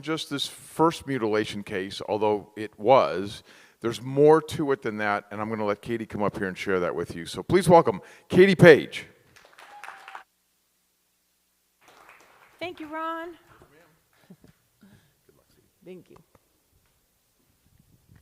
than just this first mutilation case, although it was. There's more to it than that, and I'm going to let Katie come up here and share that with you. So please welcome Katie Paige. Thank you, Ron. Thank you.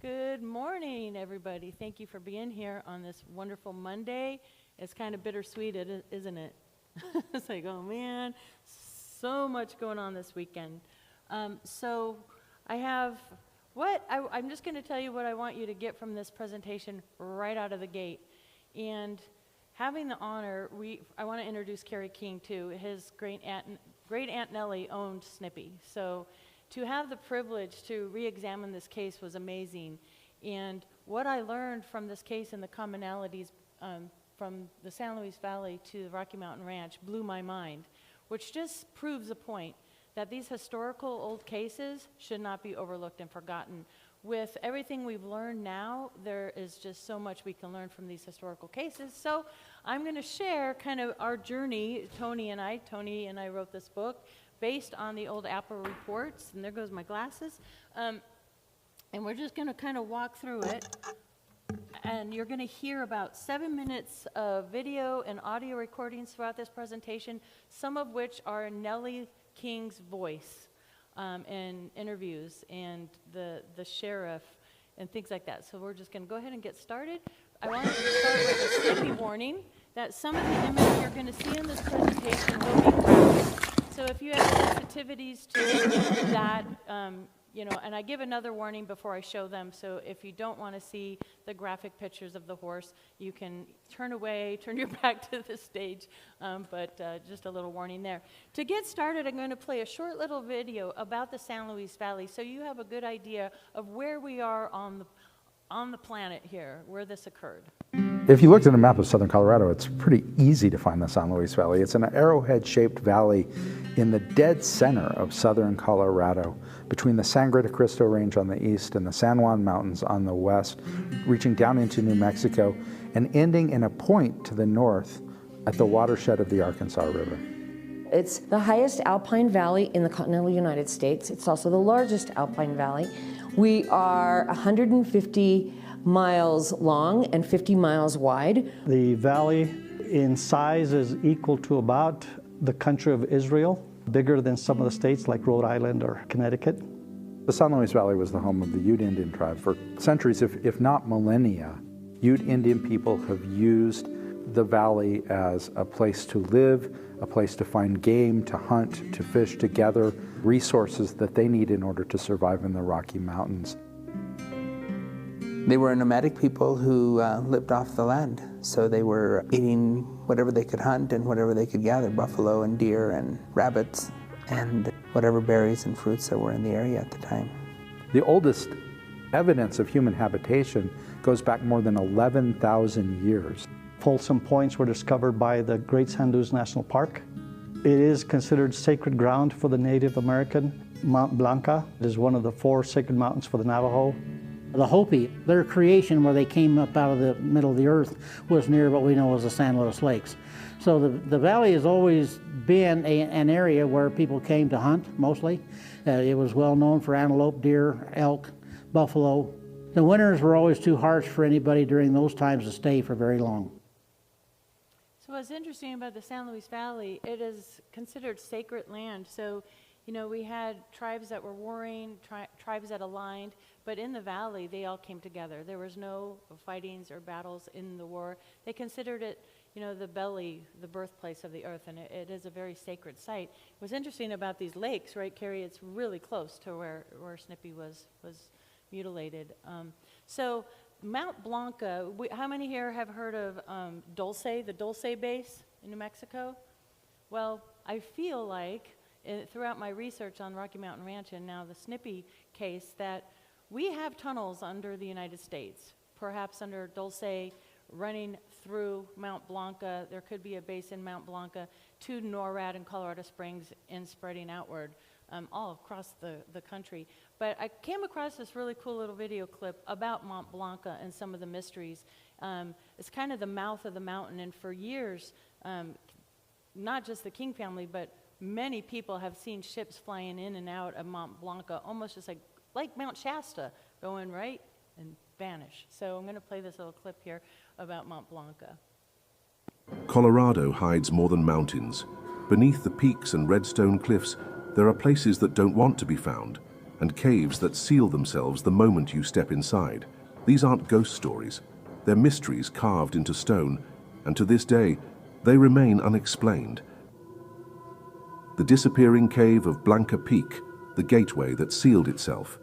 Good morning, everybody. Thank you for being here on this wonderful Monday. It's kind of bittersweet, isn't it? It's like, oh man, so much going on this weekend. So I have I'm just going to tell you what I want you to get from this presentation right out of the gate. And having the honor, I want to introduce Kerry King too. His great aunt Nellie owned Snippy. So to have the privilege to re-examine this case was amazing. And what I learned from this case and the commonalities from the San Luis Valley to the Rocky Mountain Ranch blew my mind, which just proves the point that these historical old cases should not be overlooked and forgotten. With everything we've learned now, there is just so much we can learn from these historical cases. So I'm going to share kind of our journey. Tony and I wrote this book based on the old A.P.R.O reports, and there goes my glasses. And we're just going to kind of walk through it. And you're going to hear about 7 minutes of video and audio recordings throughout this presentation, some of which are Nellie King's voice in interviews and the sheriff and things like that. So we're just going to go ahead and get started. I wanted to start with a safety warning that some of the images you're going to see in this presentation will be graphic. So if you have sensitivities to that, and I give another warning before I show them, so if you don't want to see the graphic pictures of the horse, you can turn away, turn your back to the stage, but just a little warning there. To get started, I'm going to play a short little video about the San Luis Valley so you have a good idea of where we are on the planet here, where this occurred. If you looked at a map of southern Colorado, it's pretty easy to find the San Luis Valley. It's an arrowhead-shaped valley in the dead center of southern Colorado, between the Sangre de Cristo Range on the east and the San Juan Mountains on the west, reaching down into New Mexico and ending in a point to the north at the watershed of the Arkansas River. It's the highest alpine valley in the continental United States. It's also the largest alpine valley. We are 150 miles long and 50 miles wide. The valley in size is equal to about the country of Israel, bigger than some of the states like Rhode Island or Connecticut. The San Luis Valley was the home of the Ute Indian tribe for centuries, if not millennia. Ute Indian people have used the valley as a place to live, a place to find game, to hunt, to fish, to gather resources that they need in order to survive in the Rocky Mountains. They were nomadic people who lived off the land, so they were eating whatever they could hunt and whatever they could gather, buffalo and deer and rabbits and whatever berries and fruits that were in the area at the time. The oldest evidence of human habitation goes back more than 11,000 years. Folsom Points were discovered by the Great Sand Dunes National Park. It is considered sacred ground for the Native American. Mount Blanca is one of the 4 sacred mountains for the Navajo. The Hopi, their creation where they came up out of the middle of the earth was near what we know as the San Luis Lakes. So the valley has always been an area where people came to hunt, mostly. It was well known for antelope, deer, elk, buffalo. The winters were always too harsh for anybody during those times to stay for very long. So what's interesting about the San Luis Valley, it is considered sacred land. So, we had tribes that were warring, tribes that aligned, but in the valley, they all came together. There was no fightings or battles in the war. They considered it, the belly, the birthplace of the earth, and it is a very sacred site. What's interesting about these lakes, right, Carrie, it's really close to where Snippy was mutilated. So Mount Blanca, how many here have heard of Dulce, the Dulce base in New Mexico? Well, I feel like throughout my research on Rocky Mountain Ranch and now the Snippy case that we have tunnels under the United States, perhaps under Dulce, running through Mount Blanca. There could be a base in Mount Blanca to NORAD and Colorado Springs and spreading outward all across the country. But I came across this really cool little video clip about Mount Blanca and some of the mysteries. It's kind of the mouth of the mountain, and for years, not just the King family, but many people have seen ships flying in and out of Mont Blanca, almost just like Mount Shasta, go in right and vanish. So I'm going to play this little clip here about Mont Blanca. Colorado hides more than mountains. Beneath the peaks and redstone cliffs, there are places that don't want to be found, and caves that seal themselves the moment you step inside. These aren't ghost stories. They're mysteries carved into stone, and to this day, they remain unexplained. The disappearing cave of Blanca Peak, the gateway that sealed itself.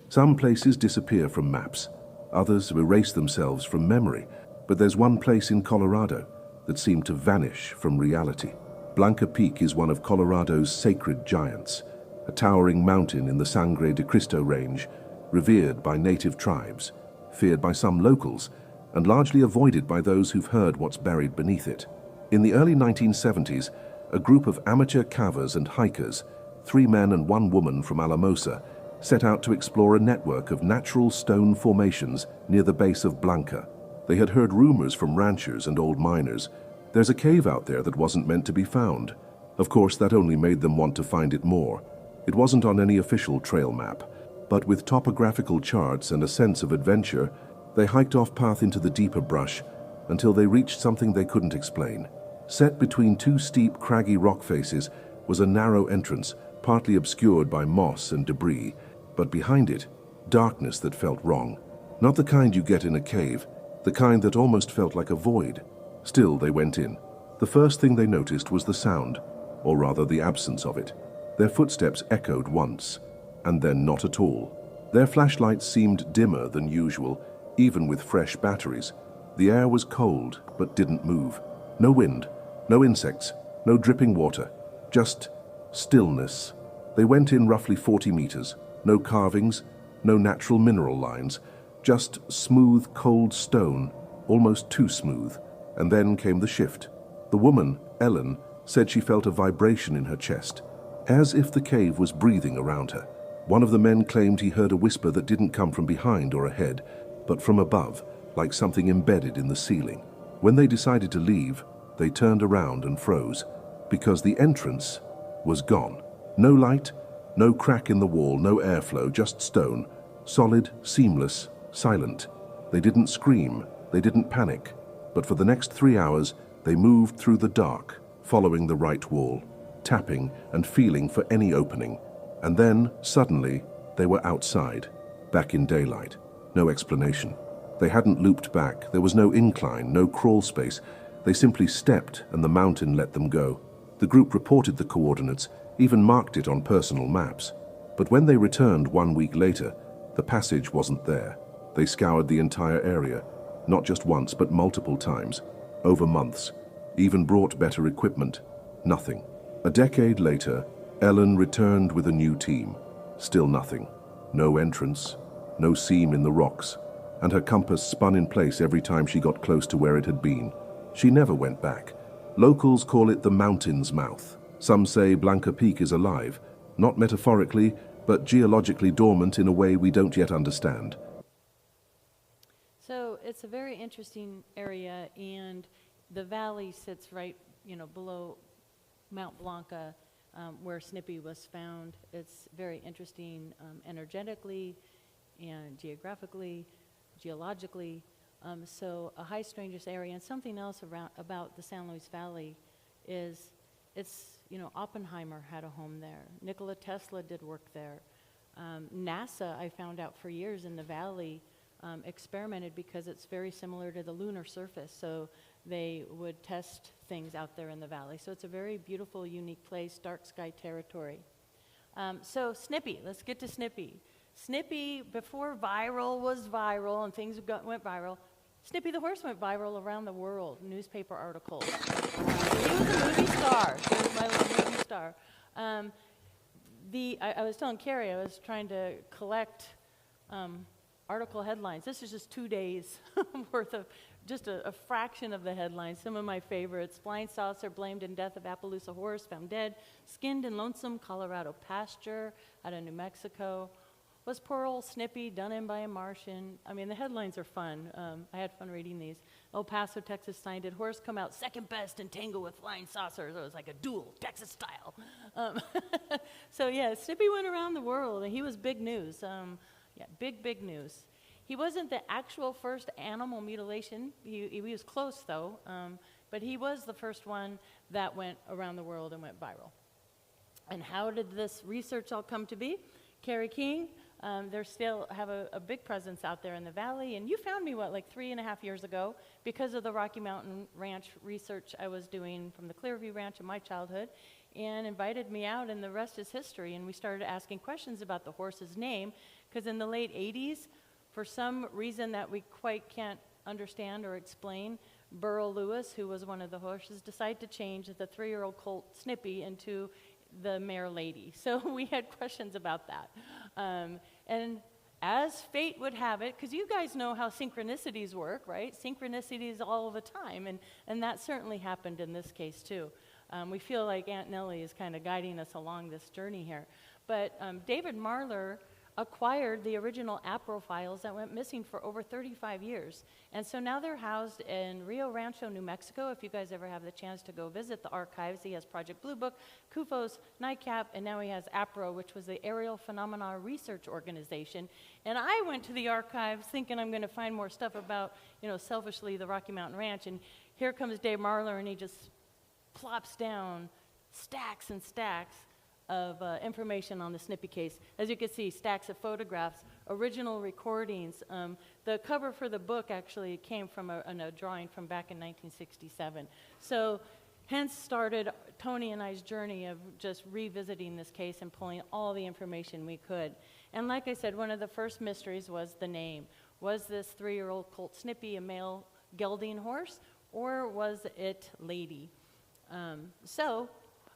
Some places disappear from maps. Others erase themselves from memory. But there's one place in Colorado that seemed to vanish from reality. Blanca Peak is one of Colorado's sacred giants, a towering mountain in the Sangre de Cristo Range, revered by native tribes, feared by some locals, and largely avoided by those who've heard what's buried beneath it. In the early 1970s, a group of amateur cavers and hikers, 3 men and 1 woman from Alamosa, set out to explore a network of natural stone formations near the base of Blanca. They had heard rumors from ranchers and old miners. There's a cave out there that wasn't meant to be found. Of course, that only made them want to find it more. It wasn't on any official trail map, but with topographical charts and a sense of adventure, they hiked off path into the deeper brush until they reached something they couldn't explain. Set between 2 steep, craggy rock faces was a narrow entrance, partly obscured by moss and debris, but behind it, darkness that felt wrong. Not the kind you get in a cave, the kind that almost felt like a void. Still, they went in. The first thing they noticed was the sound, or rather the absence of it. Their footsteps echoed once, and then not at all. Their flashlights seemed dimmer than usual, even with fresh batteries. The air was cold, but didn't move. No wind, no insects, no dripping water, just stillness. They went in roughly 40 meters. No carvings, no natural mineral lines, just smooth, cold stone, almost too smooth. And then came the shift. The woman, Ellen, said she felt a vibration in her chest, as if the cave was breathing around her. One of the men claimed he heard a whisper that didn't come from behind or ahead, but from above, like something embedded in the ceiling. When they decided to leave, they turned around and froze, because the entrance was gone. No light, no crack in the wall, no airflow, just stone. Solid, seamless, silent. They didn't scream, they didn't panic, but for the next 3 hours, they moved through the dark, following the right wall, tapping and feeling for any opening. And then, suddenly, they were outside, back in daylight. No explanation. They hadn't looped back, there was no incline, no crawl space. They simply stepped and the mountain let them go. The group reported the coordinates, even marked it on personal maps. But when they returned 1 week later, the passage wasn't there. They scoured the entire area, not just once, but multiple times, over months, even brought better equipment. Nothing. A decade later, Ellen returned with a new team. Still nothing. No entrance, no seam in the rocks, and her compass spun in place every time she got close to where it had been. She never went back. Locals call it the mountain's mouth. Some say Blanca Peak is alive, not metaphorically, but geologically dormant in a way we don't yet understand. So it's a very interesting area, and the valley sits right, below Mount Blanca, where Snippy was found. It's very interesting energetically and geographically, geologically. So a high-strangeness area. And something else about the San Luis Valley is Oppenheimer had a home there. Nikola Tesla did work there. NASA, I found out for years in the valley, experimented because it's very similar to the lunar surface. So they would test things out there in the valley. So it's a very beautiful, unique place, dark sky territory. So Snippy, let's get to Snippy. Snippy, before viral was viral and things went viral, Snippy the horse went viral around the world, newspaper articles. He was a movie star. He was my little movie star. I was telling Carrie, I was trying to collect article headlines. This is just 2 days worth of just a fraction of the headlines. Some of my favorites. Flying saucer blamed in death of Appaloosa horse found dead. Skinned in lonesome Colorado pasture out of New Mexico. Was poor old Snippy done in by a Martian? I mean, the headlines are fun. I had fun reading these. El Paso, Texas sign. Did horse come out second best in tangle with flying saucers? It was like a duel, Texas style. So yeah, Snippy went around the world, and he was big news. Yeah, big news. He wasn't the actual first animal mutilation. He was close, though. But he was the first one that went around the world and went viral. And how did this research all come to be? Carrie King, they still have a big presence out there in the valley. And you found me, like 3.5 years ago because of the Rocky Mountain Ranch research I was doing from the Clearview Ranch in my childhood, and invited me out, and the rest is history. And we started asking questions about the horse's name, because in the late 80s, for some reason that we quite can't understand or explain, Burl Lewis, who was one of the horses, decided to change the 3-year-old colt Snippy into the mare lady. So we had questions about that. And as fate would have it, because you guys know how synchronicities work, right? Synchronicities all the time, and that certainly happened in this case too. We feel like Aunt Nellie is kind of guiding us along this journey here. But David Marler acquired the original A.P.R.O files that went missing for over 35 years. And so now they're housed in Rio Rancho, New Mexico. If you guys ever have the chance to go visit the archives, he has Project Blue Book, CUFOS, N.I.C.A.P, and now he has A.P.R.O, which was the Aerial Phenomena Research Organization. And I went to the archives thinking I'm going to find more stuff about, selfishly, the Rocky Mountain Ranch. And here comes Dave Marler, and he just plops down stacks and stacks of information on the Snippy case. As you can see, stacks of photographs, original recordings. The cover for the book actually came from a drawing from back in 1967. So hence started Tony and I's journey of just revisiting this case and pulling all the information we could. And like I said, one of the first mysteries was the name. Was this 3-year-old colt Snippy a male gelding horse, or was it lady? So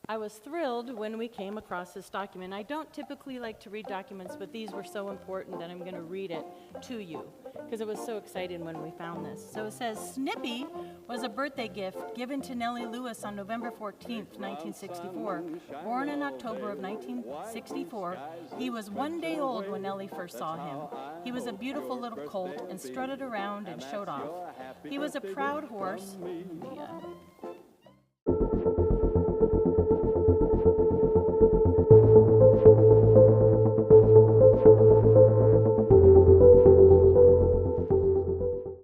I was thrilled when we came across this document. I don't typically like to read documents, but these were so important that I'm going to read it to you because it was so exciting when we found this. So it says, Snippy was a birthday gift given to Nellie Lewis on November 14th, 1964. Born in October of 1964, he was 1 day old when Nellie first saw him. He was a beautiful little colt and strutted around and showed off. He was a proud horse.